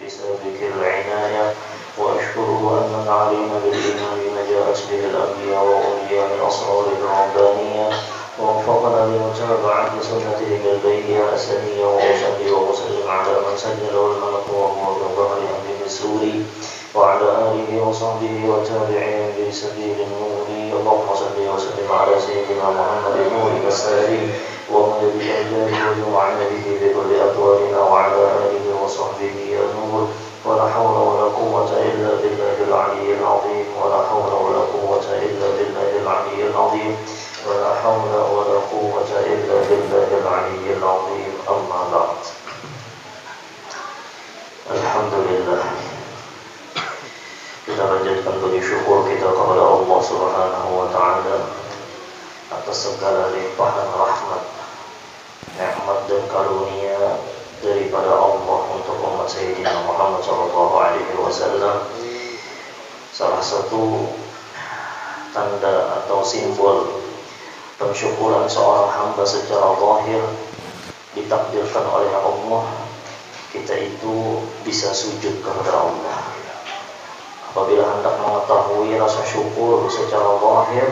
بسابق العناية، وأشكره أن من علينا بالإيمان بما جاءت به الأنبياء وأولياء من أسرار الربانية، ووفقنا لمتابعة سنته بالبينة السنية، وأصلي وأسلم على من سجل الملك وهو بظهر أمره السوري، وعلى آله وصحبه وتابعين بسبيل النور. اللهم صل وسلم على سيدنا محمد نور الساري ومدد الأجيال وجمعنا به بكل أطوارنا، وعلى آله وصحبه النور. ولا حول ولا قوة إلا بالله العلي العظيم، ولا حول ولا قوة إلا بالله العلي العظيم، ولا حول ولا قوة إلا بالله العلي العظيم. أما بعد. Alhamdulillah, kita panjatkan puji syukur kita kepada Allah Subhanahu wa taala atas segala limpahan rahmat, nikmat dan karunia daripada Allah untuk umat Sayyidina Muhammad sallallahu alaihi wasallam. Salah satu tanda atau simbol pensyukuran seorang hamba secara zahir ditakdirkan oleh Allah, kita itu bisa sujud kepada Allah. Apabila hendak mengetahui rasa syukur secara zahir,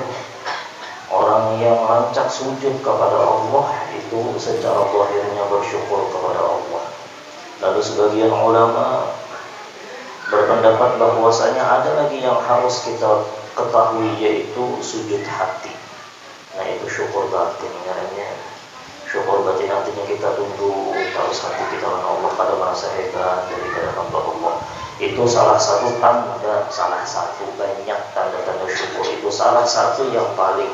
orang yang lancak sujud kepada Allah itu secara zahirnya bersyukur kepada Allah. Lalu sebagian ulama berpendapat bahwasanya ada lagi yang harus kita ketahui, yaitu sujud hati. Nah, itu syukur batin namanya. Syukur batin artinya kita tunduk, terus hati kita dengan Allah pada merasa hebat daripada hamba Allah. Itu salah satu tanda, salah satu banyak tanda-tanda syukur. Itu salah satu yang paling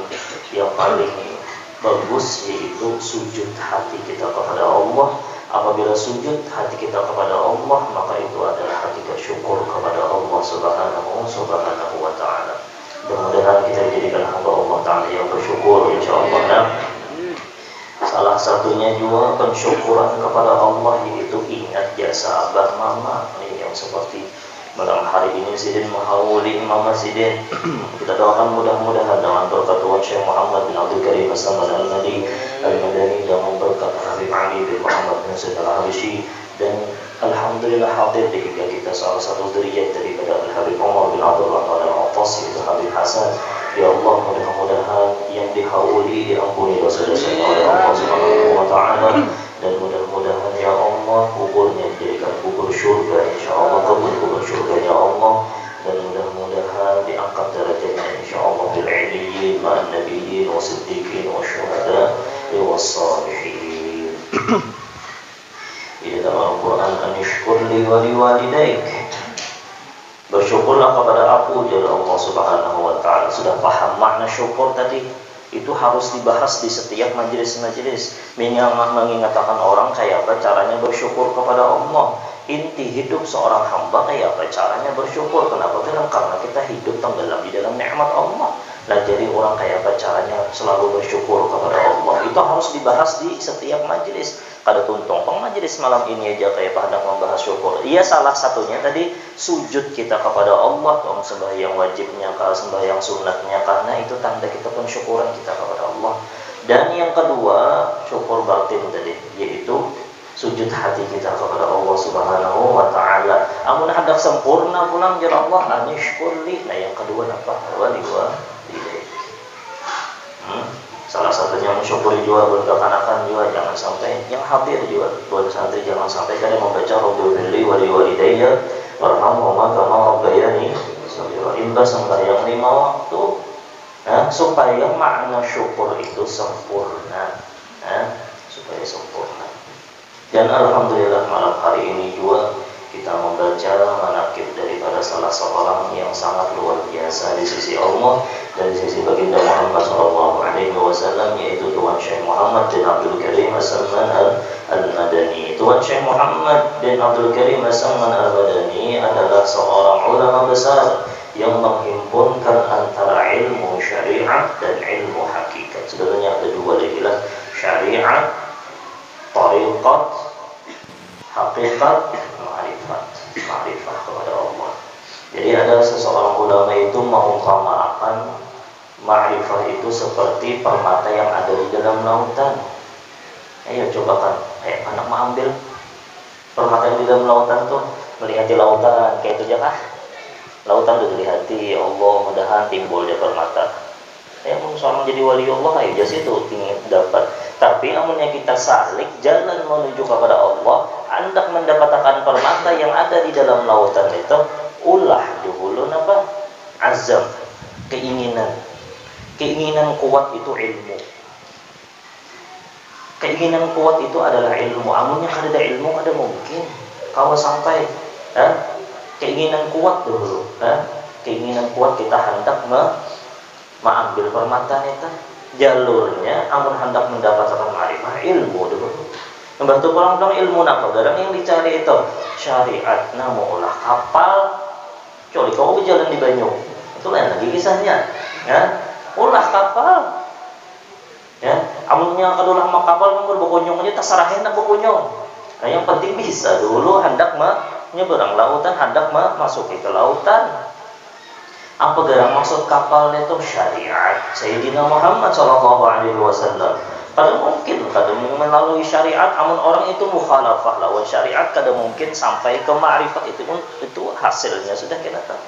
bagus, yaitu sujud hati kita kepada Allah. Apabila sujud hati kita kepada Allah, maka itu adalah hakikat syukur kepada Allah Subhanahu wa ta'ala. Mudah-mudahan kita dijadikan hamba Allah Ta'ala yang bersyukur, insyaallah. Nah, salah satunya juga pensyukuran kepada Allah, yaitu ingat jasa abah mama yang seperti malam hari ini Sidin menghawuli mama Sidin. Kita doakan mudah-mudahan dengan berkat Tuhan Syekh Muhammad bin Abdul Karim As-Samad Al-Madani dan berkat Habib Ali bin Muhammad bin Said Al-Habsyi, dan alhamdulillah hadir di kita salah satu dzurriyyah daripada Habib Umar bin Abdul Rahman Al-Atas, itu Habib Hasan. Ya Allah, mudah-mudahan yang dihawuli diampuni dosa-dosanya oleh Allah Subhanahu wa taala, dan mudah-mudahan ya Allah kuburnya dijadikan kubur syurga insyaallah, kubur syurganya Allah, dan mudah-mudahan diangkat derajatnya insyaallah bil iliyyin ma'an nabiyyin wasiddiqin wasyuhada wassalihin. Di dalam Al-Quran, anishkurli wa liwalidaik, bersyukurlah kepada aku, jadi Allah Subhanahu wa ta'ala. Sudah paham makna syukur tadi? Itu harus dibahas di setiap majelis-majelis, mengingatkan orang kayak apa caranya bersyukur kepada Allah. Inti hidup seorang hamba kayak apa caranya bersyukur. Kenapa? Karena kita hidup tenggelam di dalam nikmat Allah. Nah, jadi orang kayak apa caranya selalu bersyukur kepada Allah, itu harus dibahas di setiap majelis. Kada tuntung majelis malam ini aja kayak hendak membahas syukur. Iya, salah satunya tadi sujud kita kepada Allah, sembahyang wajibnya kah, sembahyang sunatnya, karena itu tanda kita pensyukuran kita kepada Allah. Dan yang kedua, syukur batin tadi, yaitu sujud hati kita kepada Allah Subhanahu wa ta'ala. Amun hendak sempurna pulang jar Allah, anishkurli. Nah, yang kedua apa? Salah satunya mensyukuri juga berkekanakan juga, jangan sampai yang hadir juga buat santri, jangan sampai kada membaca Rabbil wali walidayya warhamhuma kama rabbayani shaghira. Imbas sembahyang 5 waktu, supaya makna syukur itu sempurna, supaya sempurna. Dan alhamdulillah malam hari ini juga kita membaca manaqib daripada salah seorang yang sangat luar biasa di sisi Allah dan di sisi baginda Muhammad SAW, yaitu Tuan Syekh Muhammad bin Abdul Karim As-Samman Al-Madani. Tuan Syekh Muhammad bin Abdul Karim As-Samman Al-Madani adalah seorang ulama besar yang menghimpunkan antara ilmu syariat dan ilmu hakikat. Sebenarnya ada dua istilah, syariat, tariqat, hakikat, ma'rifah kepada Allah. Jadi ada seseorang ulama itu mengumpamakan ma'rifah itu seperti permata yang ada di dalam lautan. Ayo coba kan, anak mengambil permata yang di dalam lautan tuh, melihati lautan kayak itu aja kah? Lautan udah dilihati, ya Allah mudahan timbul di permata. Ya mau seorang jadi wali Allah aja sih itu ingin dapat. Tapi amunnya kita salik jalan menuju kepada Allah, hendak mendapatkan permata yang ada di dalam lautan itu, ulah dulu apa? Azam, keinginan. Keinginan kuat itu ilmu. Keinginan kuat itu adalah ilmu. Amunnya kada ilmu kada mungkin kalau sampai keinginan kuat dulu, keinginan kuat kita hendak mengambil permata itu jalurnya, amun hendak mendapatkan ma'rifah ilmu dulu. Membantu pulang ilmu apa? Garang yang dicari itu syariat, mau ulah kapal, kecuali kau berjalan di banyu, itu lain lagi kisahnya. Ulah kapal, amunnya kadulah mak kapal menggur berkunjung aja terserah hendak berkunjung. Nah yang penting bisa dulu hendak menyeberang lautan, hendak masuki ke lautan. Apa garang maksud kapal itu? Syariat Sayyidina Muhammad SAW. Kada mungkin melalui syariat, amun orang itu mukhalafah lawan syariat, kada mungkin sampai ke ma'rifat itu hasilnya sudah kita tahu.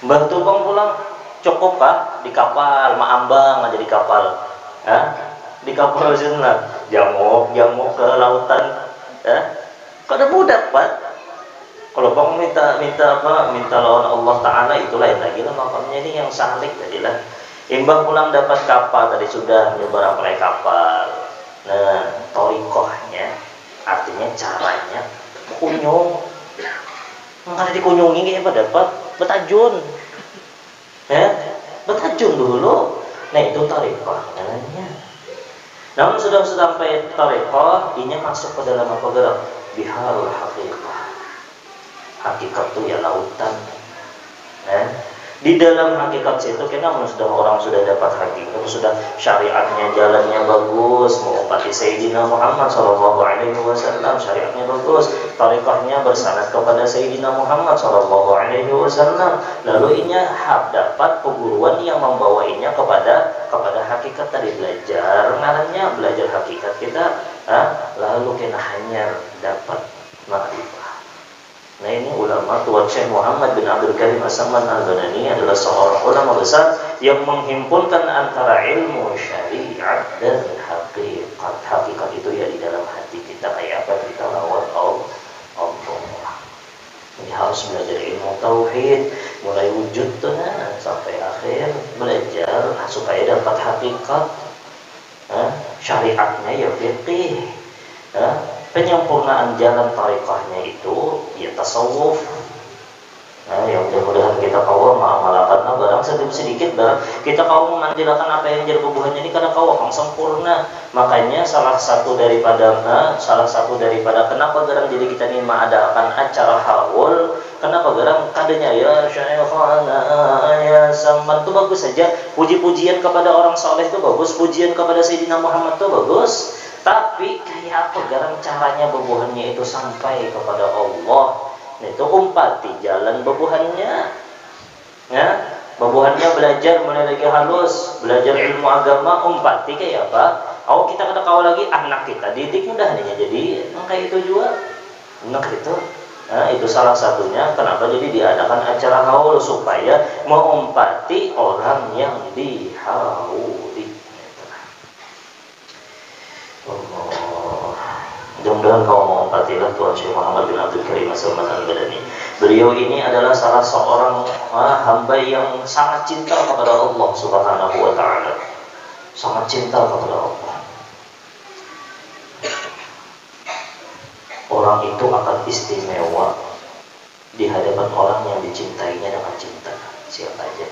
Bantu bang pulang cukup kah di kapal maambang aja di kapal, di kapal sana jamuk ke lautan, kada mudah Pak. Kalau bang minta lawan Allah Ta'ala itu lain lagi lah, makanya ini yang salik tadilah. Imbang pulang dapat kapal tadi sudah nyebarang pakai kapal. Nah, torikohnya artinya caranya kunyung. Makanya dikunjungi kayak apa dapat betajun. Betajun dulu. Nah, itu torikoh namanya. Namun sudah sampai torikoh, ini masuk ke dalam apa gerak? Biharul haqiqah. Hakikat itu ya lautan. Di dalam hakikat situ kita orang sudah dapat hakikat, sudah syariatnya jalannya bagus, mengupati Sayyidina Muhammad SAW, syariatnya bagus, tarikahnya bersanad kepada Sayyidina Muhammad SAW. Lalu inya dapat peguruan yang membawainya kepada hakikat tadi, belajar ngarannya belajar hakikat kita, lalu kita hanya dapat ma'rifah. Nah ini ulama Tuan Syekh Muhammad bin Abdul Karim As-Samman Al-Banani adalah seorang ulama besar yang menghimpunkan antara ilmu syariat dan hakikat. Hakikat itu ya di dalam hati kita, kayak apa kita lawan Allah. Ini harus belajar ilmu tauhid mulai wujud tuh sampai akhir, belajar supaya dapat hakikat. Syariatnya ya fiqih. Penyempurnaan jalan tarikahnya itu ya tasawuf. Ya mudah-mudahan kita kau mengamalkan barang sedikit barang kita kau memandilakan apa yang jadi bubuhannya ini karena kau akan sempurna. Makanya salah satu daripada kenapa garang jadi kita ini mengadakan acara haul, kenapa garang kadanya ya syekhana ya samman itu bagus saja, puji-pujian kepada orang soleh itu bagus, pujian kepada Sayyidina Muhammad itu bagus. Tapi kayak apa garang caranya bebuhannya itu sampai kepada Allah? Itu umpati jalan bebuhannya. Bebuhannya belajar mulai lagi halus, belajar ilmu agama, umpati kayak apa? Kita kata kau lagi anak kita didik mudah hanya jadi kayak itu juga. Itu. Itu salah satunya kenapa jadi diadakan acara haul supaya mengumpati orang yang dihauli. Mudah-mudahan kau mengumpatilah Tuan Syekh Muhammad bin Abdul Karim As-Samman Al-Badani. Beliau ini adalah salah seorang hamba yang sangat cinta kepada Allah Subhanahu wa Ta'ala. Sangat cinta kepada Allah. Orang itu akan istimewa di hadapan orang yang dicintainya dengan cinta. Siapa aja.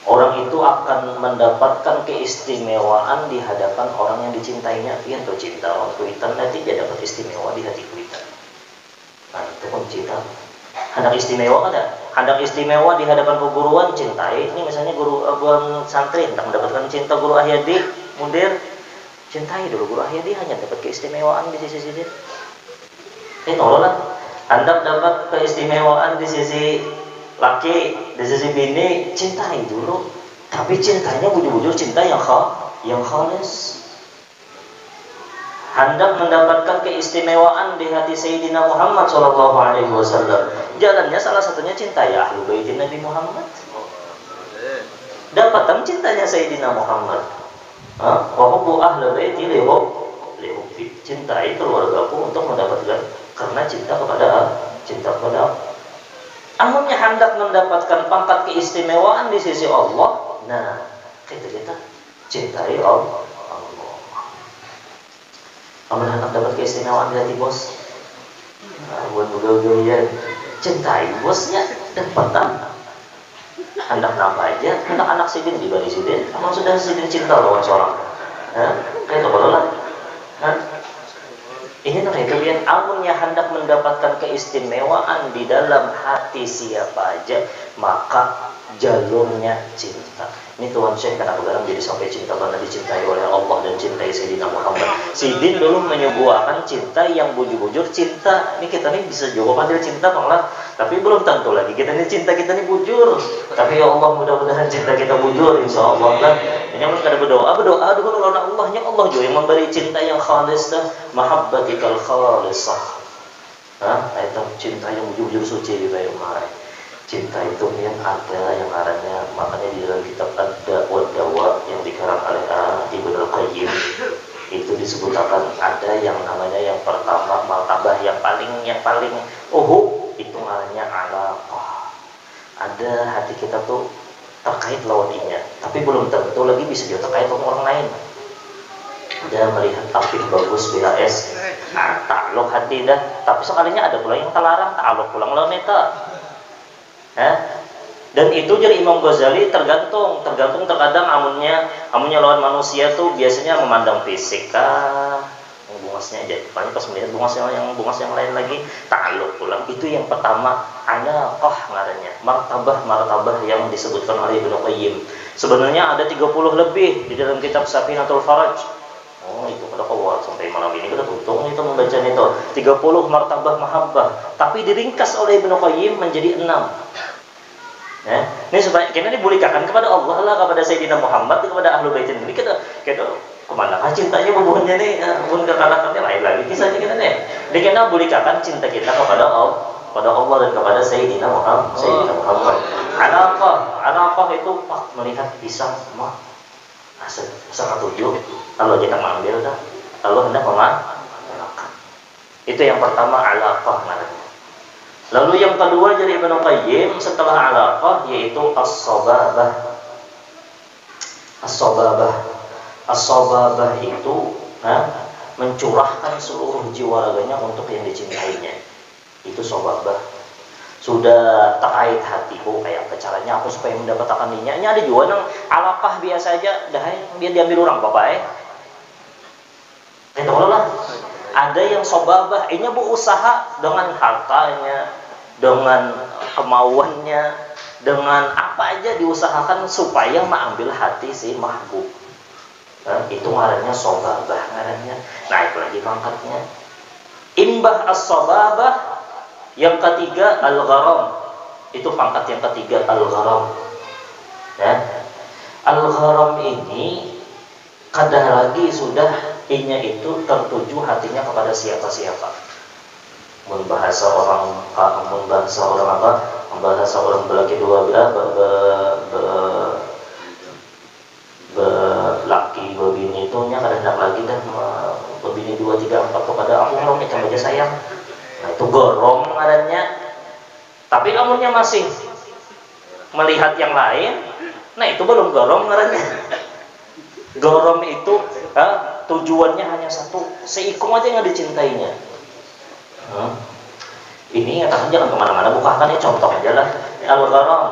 Orang itu akan mendapatkan keistimewaan di hadapan orang yang dicintainya. Dia tuh cinta orang kuitan nanti dia dapat istimewa di hati kuitan. Nah itu pun cinta. Hendak istimewa ada. Hendak istimewa di hadapan perguruan cintai. Ini misalnya guru santri hendak mendapatkan cinta guru Ahyadi mundir, cintai dulu guru Ahyadi hanya dapat keistimewaan di sisi dia. Nololah. Hendak dapat keistimewaan di sisi laki, di sisi bini, cintai dulu. Tapi cintanya bujur-bujur cinta yang khalis. hendak mendapatkan keistimewaan di hati Sayyidina Muhammad sallallahu alaihi wasallam. Jalannya salah satunya cintai ahlu baitin Nabi Muhammad. Dapatkan cintanya Sayyidina Muhammad. Wa hubbu ahli baiti li hubbi. Cintai keluargaku untuk mendapatkan, karena cinta kepada amunnya hendak mendapatkan pangkat keistimewaan di sisi Allah. Nah, kita cintai Allah. Amun hendak dapat keistimewaan di hati bos, buat begal-begal cintai bosnya dan petang. Hendak apa aja, hendak anak sidin juga di sidin. Emang sudah sidin cinta lawan seorang, kayak itu lah. Ini nak itu yang amunnya hendak mendapatkan keistimewaan di dalam hati siapa aja, maka jalurnya cinta. Ini Tuhan Syekh kenapa kadang jadi sampai cinta karena dicintai oleh Allah dan cintai Sayyidina Muhammad. Sidin dulu menyuguhkan cinta yang bujur-bujur cinta. Ini kita nih bisa juga panggil cinta malah, tapi belum tentu lagi kita ini cinta kita ini bujur. Tapi ya Allah, mudah-mudahan cinta kita bujur insya Allah lah. Ini harus kada berdoa dulu lawan Allahnya. Allah juga yang memberi cinta yang khalis dah, mahabbatikal khalisah. Itu cinta yang bujur-bujur suci juga yang marah. Cinta itu yang ada yang arahnya, makanya di dalam kitab Ad-Dawa yang dikarang oleh Ibnu Al-Qayyim itu disebutkan ada yang namanya yang pertama martabah yang paling itu namanya alaqah. Ada hati kita tuh terkait lawan inya, tapi belum tentu lagi bisa juga terkait dengan orang lain. Dia melihat tampil bagus BHS, takluk hati dah, tapi sekalinya ada pula yang terlarang takluk pulang lawan eta. Dan itu jadi Imam Ghazali tergantung terkadang amunnya lawan manusia tuh biasanya memandang fisik bungasnya aja, paling pas melihat bungas yang lain lagi takluk pulang. Itu yang pertama, alaqah ngarannya, martabah yang disebutkan oleh Ibnu Qayyim. Sebenarnya ada 30 lebih di dalam kitab Safinatul Faraj. Itu pada kawat sampai malam ini kita untung itu membaca itu 30 martabah mahabbah, tapi diringkas oleh Ibnu Qayyim menjadi 6. Ini supaya kita dibulikakan kepada Allah lah, kepada Sayyidina Muhammad, kepada ahlu baitin ini kita kemana cintanya bubuhannya nih, pun kekalakannya lain lagi kisahnya kita nih. Dia kena bulikakan cinta kita kepada Allah dan kepada Sayyidina Muhammad. Alaqah itu melihat pisang mah sangat tujuh. Kalau kita mengambil dah, kalau hendak memakan. Itu yang pertama, alaqah namanya. Lalu yang kedua dari Ibnu Qayyim setelah alaqah yaitu as-sababah. As-sababah itu mencurahkan seluruh jiwa raganya untuk yang dicintainya. Itu sababah. Sudah terkait hatiku kayak caranya aku supaya mendapatkan dinya. Ini ada juga yang alaqah biasa aja, dah biar diambil orang bapak itu lah. Ada yang sababah, ini berusaha dengan hartanya, dengan kemauannya, dengan apa aja diusahakan supaya mengambil hati si mahbub. Itu ngarannya sababah ngarannya. Naik lagi pangkatnya. Imbah as-sababah. Yang ketiga al-gharam. Itu pangkat yang ketiga al-gharam. Al-gharam ini kadang lagi sudah inya itu tertuju hatinya kepada siapa-siapa. Membahasa orang belaki dua laki bebini itu nya kadang lagi dah bebini 2, 3, 4 kepada aku mau nih aja sayang. Nah itu gorong ngarannya. Tapi amunnya masih melihat yang lain, nah itu belum gorong ngarannya. Gorong itu tujuannya hanya satu, seikung aja yang dicintainya. Ini katakan jangan kemana-mana, bukakan ya contoh aja lah. Al-gharam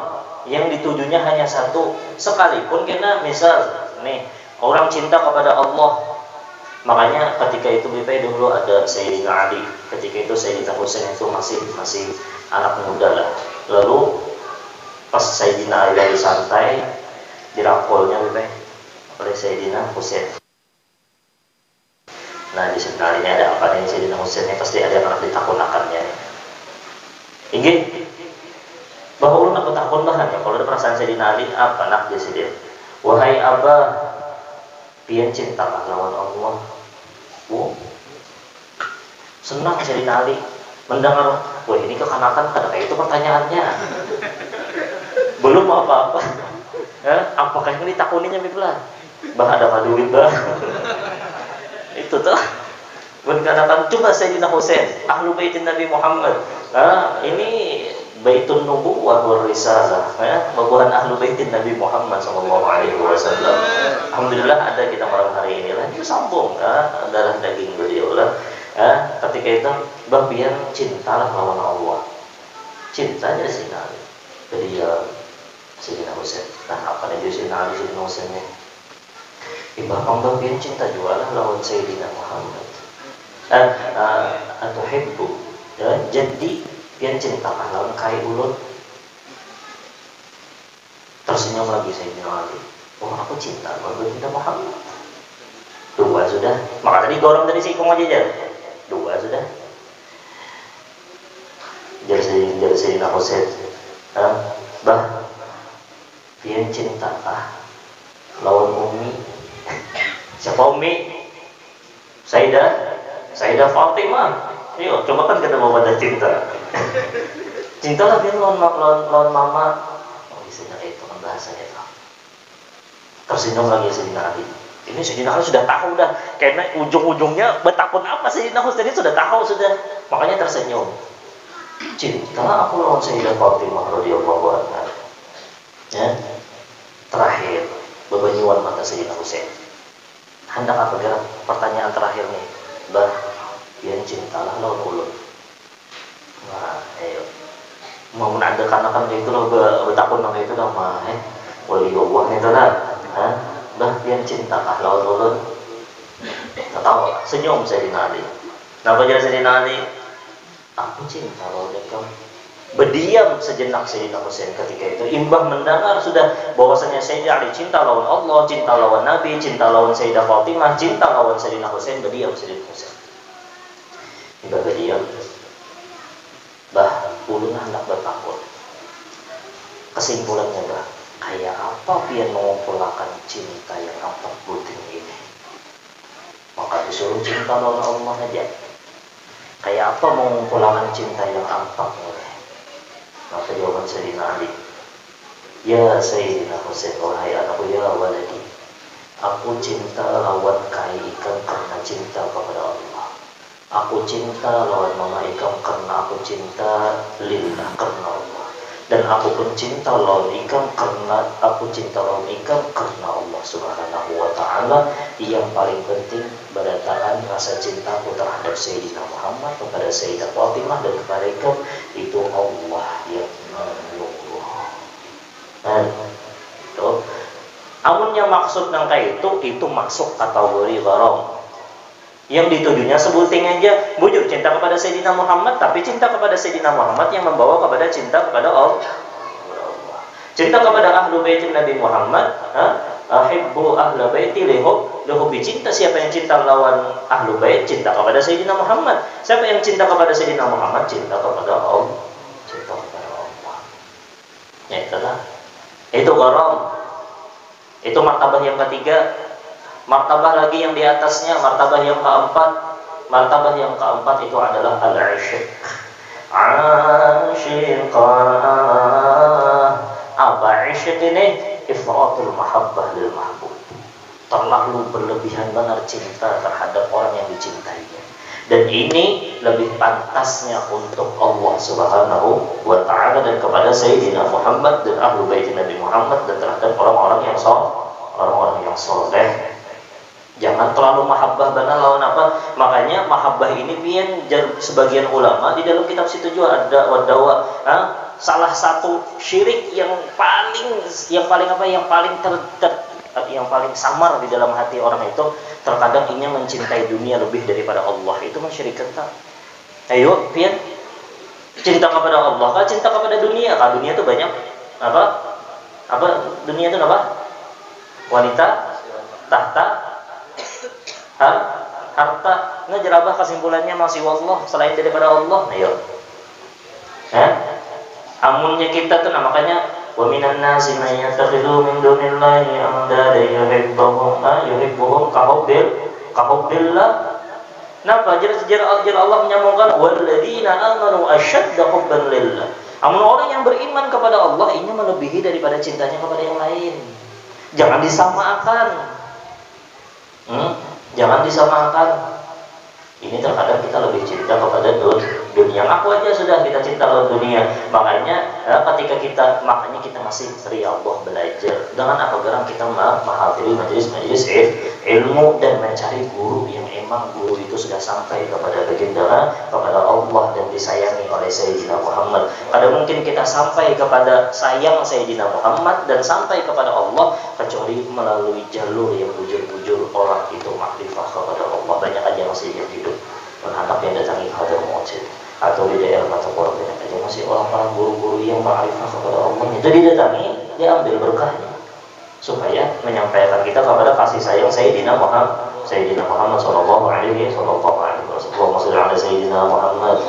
yang ditujunya hanya satu, sekalipun kita misal nih orang cinta kepada Allah. Makanya ketika itu BP dulu ada Sayyidina Ali, ketika itu Sayyidina Husain itu masih anak muda lah. Lalu pas Sayyidina Ali lagi santai, dirangkulnya BP oleh Sayyidina Husain. Nah di sekitar ini ada apa nih Sayyidina Husain ini pasti ada yang ditakun-akannya. Inggih bahwa ulun aku takun bahan ya kalau ada perasaan Sayyidina Ali apa nak dia sedih. Wahai abah, pian cinta lawan Allah. Senang Sayyidina Ali mendengar, wah ini kekanakan kada kayak itu pertanyaannya. Belum apa-apa. Apakah ini ditakuninya bilang? Bah ada duit bah. Itu tuh. Berkatakan coba Sayyidina Husain, ahlu baitin Nabi Muhammad. Ini baitun nubuwah wal risalah, babuhan ahlu baitin Nabi Muhammad sallallahu alaihi wasallam. Alhamdulillah ada kita malam hari ini lah. Itu sambung darah daging beliau lah. Ketika itu bagian cintalah lawan Allah. Cintanya Sayyidina Ali. Beliau Sayyidina Husain. Nah, apa yang Sayyidina Ali Sayyidina Husain ini? Ibang bagian cinta juga lah lawan Sayyidina Muhammad. Atau hibbu jadi pian cinta lawan kai ulun. Tersenyum lagi Sayyidina Ali. Oh aku cinta Sayyidina Muhammad. Dua sudah. Maka tadi gorong tadi si Ipong aja jalan. Dua sudah. Jadi Sayyidina Husain. Bah pian cinta lawan Umi. Siapa Umi? Sayyidah Fatimah. Yuk, coba kan kita mau pada cinta. Cinta lah dia lawan mama. Oh, isinya itu kan bahasanya itu. Tersenyum lagi Sayyidina Ali. Ini Sayyidina Ali sudah tahu dah. Karena ujung-ujungnya betapun apa Sayyidina Husain sudah tahu sudah. Makanya tersenyum. Cinta aku lawan Sayyidah Fatimah radhiyallahu anha. Ya. Terakhir, bebanjuan mata Sayyidina Husain. Hendak apa gerak? Pertanyaan terakhir nih. Bah, pian cintalah lawan ulun. Nah, ayo. Mau menanda kanakan itu loh betapun nang itu dah mah wali Allah itu dah. Bah, pian cintalah lawan ulun. Ketawa, senyum Sayyidina Ali. Napa jadi Sayyidina Ali? Aku cinta lawan kamu. Berdiam sejenak Sayyidina Husain ketika itu. Imbah mendengar sudah bahwasanya Sayyidina Ali cinta lawan Allah, cinta lawan Nabi, cinta lawan Sayyidah Fatimah, cinta lawan Sayyidina Husain. Berdiam Sayyidina Husain. Imbah berdiam. Bah, ulun hendak bertakut. Kesimpulannya bah, kayak apa pian mengumpulkan cinta yang amat buting ini? Maka disuruh cinta lawan Allah aja. Kayak apa mengumpulkan cinta yang amat ini? Maka jawaban Sayyidina Ali, ya Sayyidina Husain, wahai anakku ya waladi, aku cinta lawan kai ikam karena cinta kepada Allah. Aku cinta lawan mama ikam karena aku cinta lillah karena Allah. Dan aku pun cinta lawan ikam karena aku cinta lawan ikam karena Allah Subhanahu wa ta'ala. Yang paling penting berdasarkan rasa cintaku terhadap Sayyidina Muhammad, kepada Sayyidah Fatimah dan kepada ikam, itu Allah yang menyuruh. Amunnya maksud nangka itu masuk kategori gharam. Yang ditujunya sebuting aja, bujur cinta kepada Sayyidina Muhammad, tapi cinta kepada Sayyidina Muhammad yang membawa kepada cinta kepada Allah. Cinta kepada ahlu baitin Nabi Muhammad, ahibbu ahlu baiti lihubbi. Cinta siapa yang cinta lawan ahlu bait, cinta kepada Sayyidina Muhammad. Siapa yang cinta kepada Sayyidina Muhammad, cinta kepada Allah. Cinta kepada Allah. Ya itulah. Itu gharam. Itu martabah yang ketiga. Martabah lagi yang di atasnya, martabah yang keempat. Martabah yang keempat itu adalah al-'ishiq. Apa 'ishiq ini? Ifratul mahabbah lil mahbub. Terlalu berlebihan banget cinta terhadap orang yang dicintainya. Dan ini lebih pantasnya untuk Allah Subhanahu wa ta'ala dan kepada Sayyidina Muhammad dan ahlu bait Nabi Muhammad dan terhadap orang-orang yang soleh. Jangan terlalu mahabbah benar lawan apa? Makanya mahabbah ini pian sebagian ulama di dalam kitab situ juga ada wadawa. Salah satu syirik yang paling samar di dalam hati orang itu, terkadang ingin mencintai dunia lebih daripada Allah. Itu mensyirikkan. Ayo pian cinta kepada Allah kah cinta kepada dunia? Kah dunia itu banyak apa dunia itu apa? Wanita, tahta, harta. Ngejerabah kesimpulannya masih Allah selain daripada Allah. Ayo. Amunnya kita tuh makanya wa minan nasi man yattakhidhu min dunillahi andada yuhibbuhum ka hubbillah. Napa? Jara Allah menyambungkan walladzina amanu asyadda hubban lillah. Amun orang yang beriman kepada Allah ini melebihi daripada cintanya kepada yang lain. Jangan disamakan. Jangan disamakan. Ini terkadang kita lebih cinta kepada dunia. Aku aja sudah kita cinta kepada dunia. Makanya kita masih riyadhah belajar. Dengan apa garang kita menghadiri majelis-majelis ilmu dan mencari guru yang emang guru itu sudah sampai kepada baginda, kepada Allah dan disayangi oleh Sayyidina Muhammad. Kadang mungkin kita sampai kepada sayang Sayyidina Muhammad dan sampai kepada Allah kecuali melalui jalur yang bujur-bujur orang itu makrifah kepada Allah. Banyak aja masih yang hidup anak yang datangi Hadir Mu'jid atau di daerah Matapura, banyak aja masih orang-orang guru-guru yang makrifah kepada Allah itu didatangi, dia ambil berkahnya supaya menyampaikan kita kepada kasih sayang Sayyidina Muhammad sallallahu alaihi wasallam. Sayyidina Muhammad.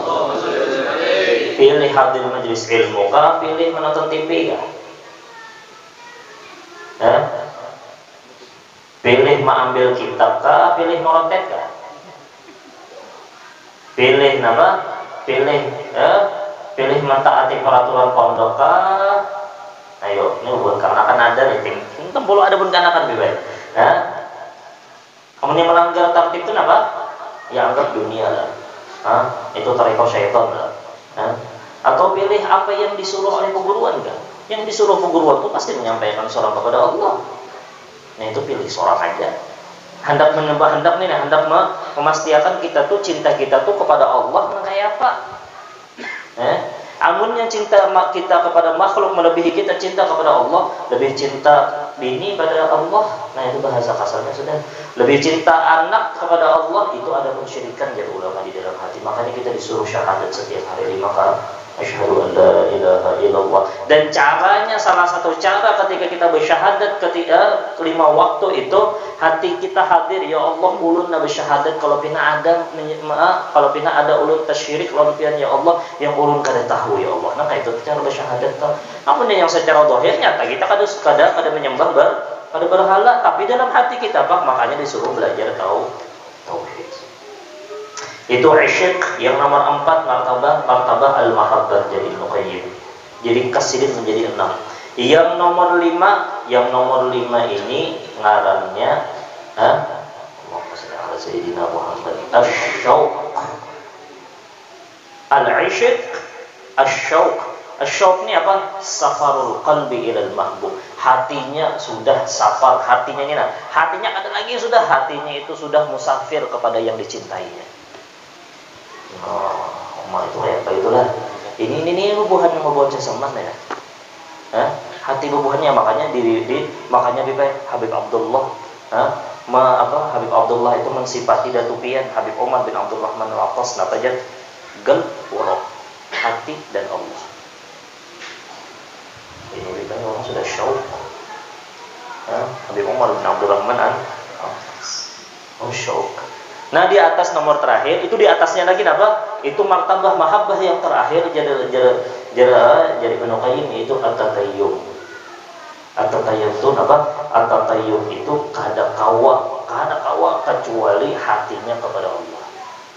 Pilih hadir majelis ilmu kah, pilih menonton TV kah? Pilih mengambil kitab kah, pilih merontet kah? Pilih apa? Pilih mentaati peraturan pondok kah? Ayo, ini bukan kanakan ada nih, ini boleh ada pun kanakan bebas. Kamu yang melanggar tertib itu apa? Ya anggap dunia lah. Itu tarikh syaitan lah. Atau pilih apa yang disuruh oleh perguruan kan? Yang disuruh perguruan itu pasti menyampaikan seorang kepada Allah. Nah itu pilih seorang aja. Hendak memastikan kita tuh cinta kita tuh kepada Allah kayak apa? Amunnya cinta kita kepada makhluk melebihi kita cinta kepada Allah, lebih cinta bini pada Allah. Nah itu bahasa kasarnya sudah. Lebih cinta anak kepada Allah, itu ada pensyirikan jadi ulama di dalam hati. Makanya kita disuruh syahadat setiap hari 5 kali. Asyhadu an la ilaha illallah. Dan caranya, salah satu cara ketika kita bersyahadat ketika 5 waktu itu hati kita hadir, ya Allah ulun na bersyahadat kalau pina ada ulun tasyirik lawan pian ya Allah yang ulun kada tahu ya Allah. Nah itu cara bersyahadat. Namun yang secara zahir nyata kita kada menyembah pada berhala, tapi dalam hati kita makanya disuruh belajar tauhid. Itu isyq yang nomor 4, martabah al-mahabbah jadi Ibnu Qayyim. Jadi kasidin menjadi 6. Yang nomor 5 ini ngarannya Allahumma shalli ala sayyidina Muhammad. Asy-syauq. Al-isyq, asy-syauq. Asy-syauq ini apa? Safarul qalbi ilal mahbub. Hatinya sudah safar, hatinya ada lagi sudah, hatinya itu sudah musafir kepada yang dicintainya. Itu kayak apa itulah. Ini bubuhan seseman ya. Hati bubuhannya makanya makanya Habib Abdullah Habib Abdullah itu mensifati datupian Habib Umar bin Abdurrahman al-Attas natajat gel warok hati dan Allah. Ini ditanya orang sudah syauq. Habib Umar bin Abdurrahman al-Attas. Syauq. Nah di atas nomor terakhir itu di atasnya lagi apa? Itu martabah mahabbah yang terakhir jadi Ibnu Qayyim itu at-tatayyum. At-tatayyum itu apa? At-tatayyum itu kada kawa kecuali hatinya kepada Allah.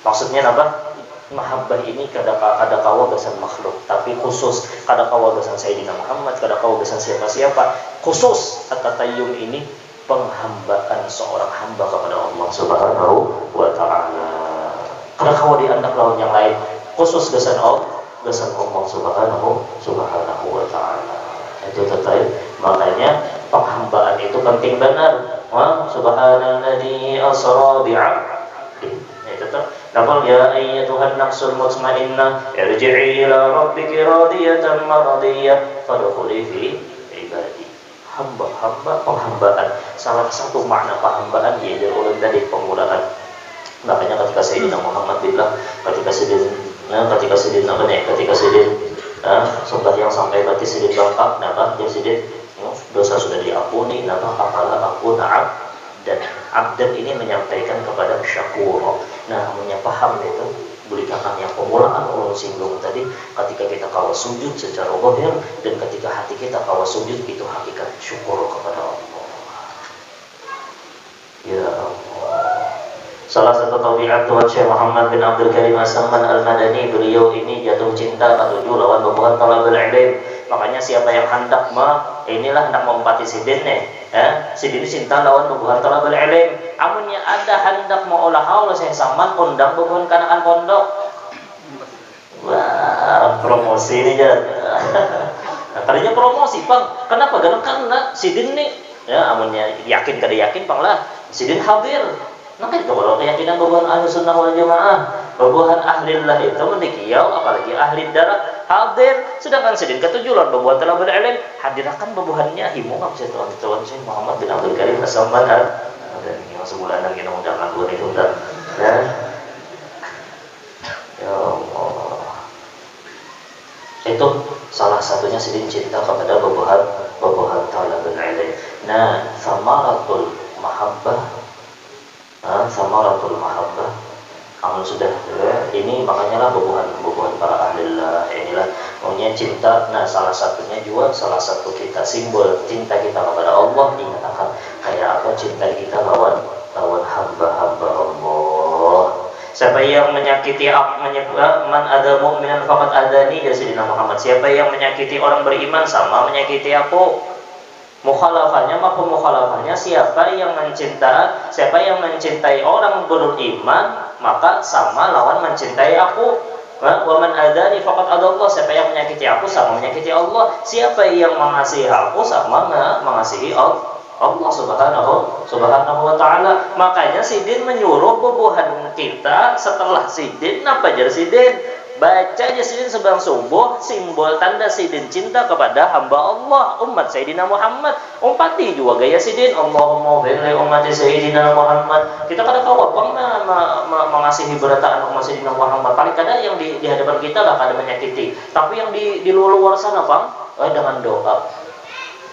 Maksudnya apa? Mahabbah ini kada kawa besan makhluk, tapi khusus kada kawa besan Sayyidina Muhammad, kada kawa besan siapa-siapa. Khusus at-tatayyum ini penghambaan seorang hamba kepada Allah Subhanahu wa ta'ala. Karena kalau dianggap lawan yang lain, khusus besan Allah Subhanahu wa ta'ala. Itu terkait. Makanya penghambaan itu penting benar. Subhanalladzi asra bi'abdi. Itu tuh. Nafal ya ayyatuhan nafsul mutmainnah irji'i ila rabbiki radiyatan maradiyah fadkhuli fi ibadi. Hamba penghambaan. Salah satu makna penghambaan yaitu ulun tadi penggunaan. Makanya ketika Sayyidina Muhammad bilang ketika sidin sembahyang sampai mati sidin bangkak dia sidin dosa sudah diampuni apalah aku dan abdan ini menyampaikan kepada syakur. Nah, paham itu berikan yang pemulaan ulun singgung tadi, ketika kita kawa sujud secara zahir dan ketika hati kita kawa sujud itu hakikat syukur kepada Allah. Ya Allah. Salah satu tabiat Tuhan Syekh Muhammad bin Abdul Karim As-Samman Al-Madani, beliau ini jatuh cinta katujuh lawan bubuhan talabul ilm. Makanya siapa yang hendak hendak mengumpati sidin sidin cinta lawan bubuhan talabul ilm. Amunnya ada hendak mau olah haul Syekh Samman undang bubuhan kanakan pondok. Wah, promosi ini ya. Tadinya promosi, Bang. Kenapa? Karena sidin nih amunnya yakin kada yakin Bang lah. Sidin hadir. Maka itu kalau keyakinan babuhan ahli sunnah wal jamaah, babuhan ahlillah itu mendikiyau, apalagi ahli darah hadir. Sedangkan sidin ketujuh lawan babuhan talabul ilm hadirkan babuhannya himu ngap saya tuan Syekh Muhammad bin Abdul Karim As-Samman dan yang sebulanan kita undangan dua itu undang ya Allah. Itu salah satunya sidin cinta kepada babuhan talabul ilm. Nah, samaratul mahabbah, samaratul mahabbah, amal sudah ini makanya lah bubuhan para ahlillah inilah maunya cinta. Nah, salah satunya juga salah satu kita simbol cinta kita kepada Allah dikatakan kayak apa cinta kita lawan hamba-hamba Allah. Siapa yang menyakiti man ada mu'minan faqad adani, ya Sayyidina Muhammad. Siapa yang menyakiti orang beriman sama menyakiti aku. Mukhalafahnya, mafhum mukhalafahnya, siapa yang mencintai orang beriman maka sama lawan mencintai aku. Wa man adani faqad adallah, siapa yang menyakiti aku sama menyakiti Allah. Siapa yang mengasihi aku sama mengasihi Allah subhanahu wa ta'ala. Makanya sidin menyuruh bubuhan kita setelah sidin apa jar sidin? Baca aja sidin sebelum subuh, simbol tanda sidin cinta kepada hamba Allah, umat Sayyidina Muhammad. Umpati juga gaya sidin, Allahumma firli ummati Sayyidina Muhammad. Kita kada kawat bang mengasihi berataan umat Sayyidina Muhammad. Paling kada yang di hadapan kita lah kada menyakiti. Tapi yang di luar sana bang, dengan doa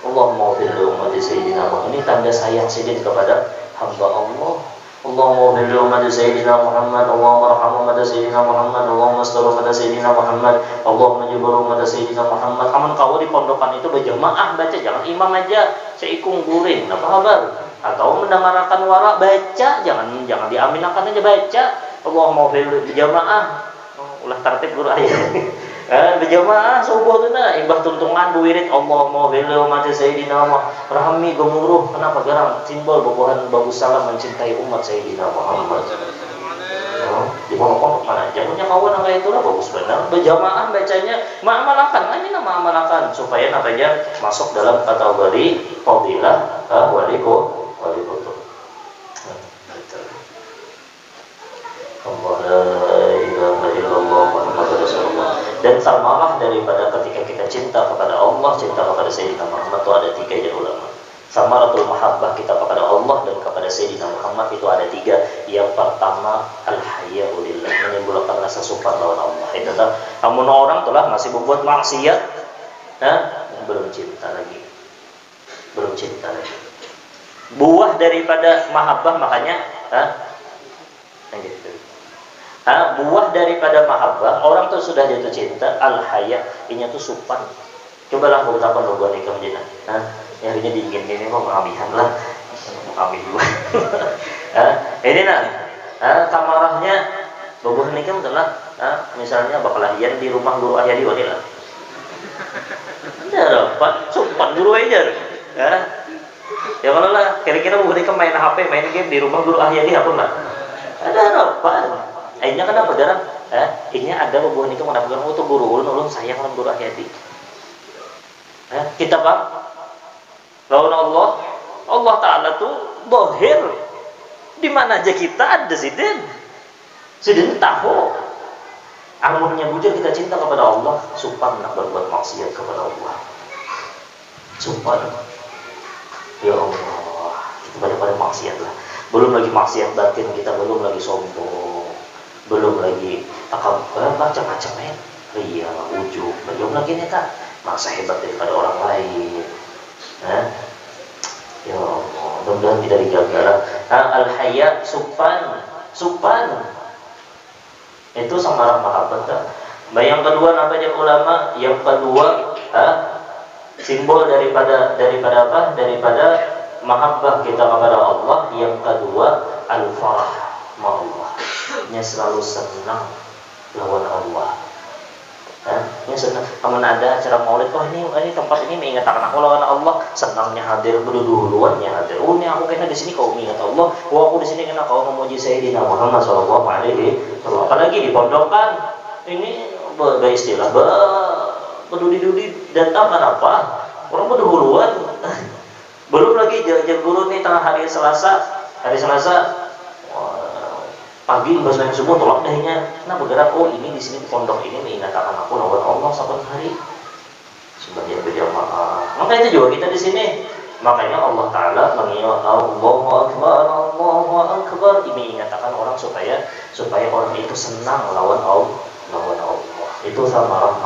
Allahumma firli ummati Sayyidina Muhammad. Ini tanda sayang sidin kepada hamba Allah. Allahumma firli ummati Sayyidina Muhammad, Allahumma arham ummati Sayyidina Muhammad, Allahumma astur ummati Sayyidina Muhammad, Allahumma jibur ummati Sayyidina Muhammad. Aman kau di pondokan itu berjamaah baca, jangan imam aja seikung guring, apa kabar? Atau mendengarkan wara baca, jangan diaminakan aja baca. Allahumma firli berjamaah, ulah tertib guru ayat. Berjamaah subuh tu na imbah tuntungan buwirid Allahumma firli ummati Sayyidina Muhammad rahmi gemuruh. Kenapa garang simbol bubuhan bagus salam mencintai umat Sayyidina Muhammad. Di pondok mana aja punya kawan kayak itu lah bagus benar. Berjamaah bacanya ma'amalakan, ini nama amalakan supaya namanya masuk dalam kategori fadilah wali kutub. Allah la ilaha illallah Muhammadur Rasulullah. Dan samalah daripada ketika kita cinta kepada Allah, cinta kepada Sayyidina Muhammad itu ada tiga ya ulama. Samaratul mahabbah kita kepada Allah dan kepada Sayyidina Muhammad itu ada tiga. Yang pertama al-haya'u lillah, menimbulkan rasa suka lawan Allah. Itu tak, namun orang telah masih membuat maksiat, belum cinta lagi. Buah daripada mahabbah makanya, buah daripada mahabbah orang tuh sudah jatuh cinta al-haya, ini tuh supan. Cobalah aku bertakon logo nikah menjina. Yang ini dingin ini mau mengabihan lah. Mengambil dulu. Ini kamarahnya boboh nikah telah misalnya bakalahian di rumah guru ayah di wanila. Ada dapat supan guru aja. Ya kalau lah kira-kira boboh nikah main HP, main game di rumah guru ayah di apa lah. Ada apa? Akhirnya kenapa darah? Ini ada hubungan itu mendapatkan itu guru ulun sayang lan guru ahyadi. Kita Pak, lawan Allah Ta'ala tuh bohir. Di mana aja kita ada sidin tahu. Amunnya bujur kita cinta kepada Allah, sumpah nak berbuat maksiat kepada Allah. Sumpah. Ya Allah, kita pada maksiat lah. Belum lagi maksiat batin kita, belum lagi sombong. Belum lagi macam-macam ria, ujub, belum lagi nih tak masa hebat daripada orang lain. Ya Allah, mudah-mudahan tidak dijaga. Al-haya supan itu sama mahabbat. Yang kedua namanya ulama, yang kedua simbol daripada apa? Daripada mahabbah kita kepada Allah. Yang kedua al-farah. sama Allah. Nya selalu senang lawan Allah. Nya senang. Amun ada acara maulid, oh ini tempat ini mengingatkan aku lawan Allah, senangnya hadir berduluannya hadir. Oh ini aku kena di sini kau mengingat Allah. Oh aku di sini kena kau memuji Sayyidina Muhammad sallallahu alaihi wasallam. Apalagi di pondokan ini beristilah berdudi-dudi datang apa? Orang berduluan. Belum lagi jam guru nih tengah hari Selasa pagi bahasa subuh tolak dahnya. Nah bergerak, oh ini di sini di pondok ini mengingatkan aku lawan Allah saban hari sebagai berjamaah. Maka itu juga kita di sini. Makanya Allah Taala mengingat Allahu Akbar, ini mengingatkan orang supaya orang itu senang lawan Allah. Itu samarah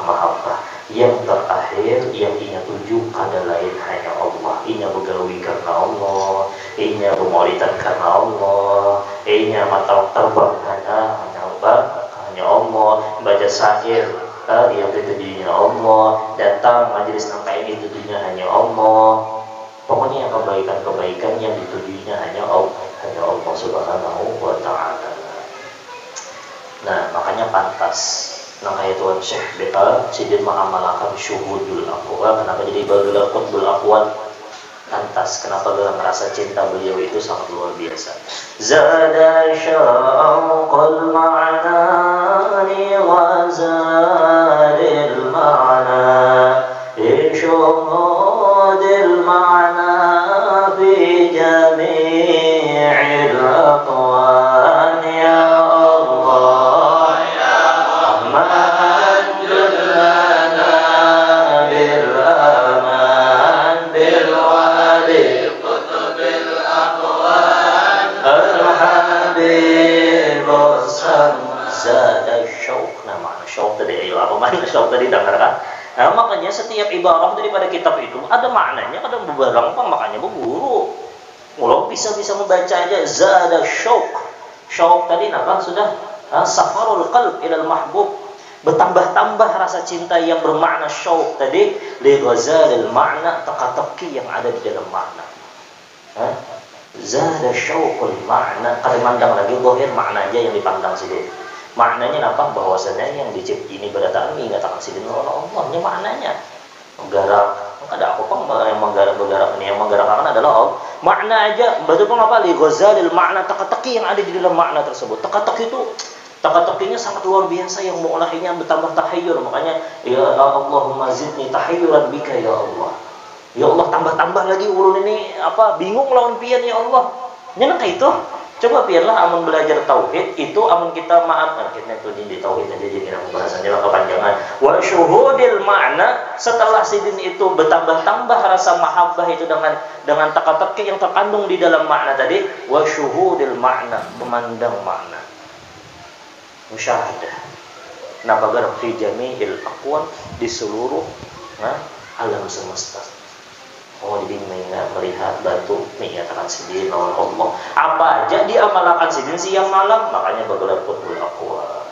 mahabbah. Yang terakhir yang inya tuju kada lain hanya Allah. Inya begawi karena Allah, inya bermaulidan karena Allah, inya mata terbang hanya Allah, baca syair yang ditujunya Allah, datang majelis nangka ini tujunya hanya Allah. Pokoknya kebaikan yang ditujunya hanya Allah Subhanahu wa taala. Nah, makanya pantas nah kayak Tuan Syekh Beta sidin mengamalkan syuhudul aqwa. Kenapa jadi bagelar qutbul aqwan? Pantas. Kenapa gelar merasa cinta beliau itu sangat luar biasa. Zada syauqal ma'ani wa zadil ma'na insyuhudil ma'na fi jami'il aqwan ya Allah. Syauq tadi dengarkan. Nah, makanya setiap ibarat daripada kitab itu ada maknanya, kadang beberapa makanya berguru. Kalau bisa membaca aja zada syauq. Syauq tadi apa sudah safarul qalb ilal mahbub. Bertambah-tambah rasa cinta yang bermakna syauq tadi li ghazalil makna teka-teki yang ada di dalam makna. Zada syauqul makna. Kalau mandang lagi zahir makna aja yang dipandang sini. Maknanya apa? Bahwasanya yang dicipta ini berataan mengingatkan sidin Allah. Nya maknanya menggarak. Ada apa yang menggarak ini? Yang menggerakkan adalah Allah. Makna aja betul apa? Li ghazalil makna, teka-teki yang ada di dalam makna tersebut. Teka-tekinya sangat luar biasa yang mu'lahinya bertambah tahayyur. Makanya ya Allahumma zidni tahayyuran bika ya Allah. Ya Allah tambah-tambah lagi ulun ini bingung lawan pian ya Allah. Nyenang itu. Coba biarlah amun belajar tauhid itu amun kita kita itu di tauhid aja jadi pembahasannya kepanjangan. Wa syuhudil makna, setelah sidin itu bertambah-tambah rasa mahabbah itu dengan teka-teki yang terkandung di dalam makna tadi. Wa syuhudil makna, memandang makna, musyahadah. Nabagar fi jami'il aqwan, di seluruh alam semesta. Oh jadi melihat batu menyatakan sidin lawan Allah. Apa aja diamalkan sidin siang malam, makanya bergelar qutbul aqwa.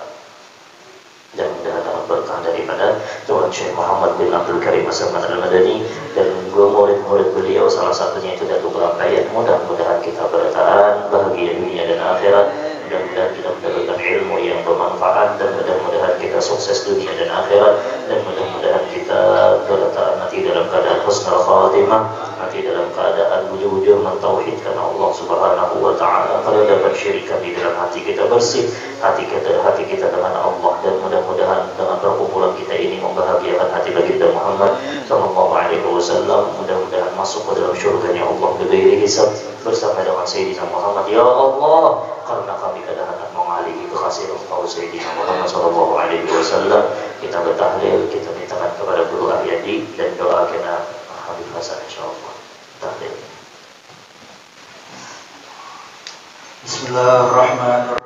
Dan dapat berkah daripada Tuan Syekh Muhammad bin Abdul Karim As-Samad Al-Madani dan murid-murid beliau, salah satunya itu Datuk Rangkaian. Mudah-mudahan kita bertahan bahagia dunia dan akhirat. Mudah-mudahan kita mendapatkan ilmu yang bermanfaat, dan mudah-mudahan kita sukses dunia dan akhirat, dan mudah-mudahan kita bertahan nanti dalam keadaan husnul khatimah, nanti dalam keadaan wujud-wujud mentauhidkan Allah Subhanahu wa taala. Kalau dapat syirikan di dalam hati kita bersih, hati kita dengan Allah, dan mudah-mudahan dengan perkumpulan kita ini membahagiakan hati baginda Muhammad sallallahu alaihi wasallam. Mudah-mudahan masuk ke dalam syurganya Allah bighairi hisab bersama dengan Sayyidina Muhammad. Ya Allah, karena kami kadang-kadang mengalihi kekasih engkau Sayyidina Muhammad sallallahu alaihi wasallam, kita bertahlil, kita mintakan kepada guru Ahyadi dan doa kita Habib Hasan insyaallah. Tahlil. Bismillahirrahmanirrahim.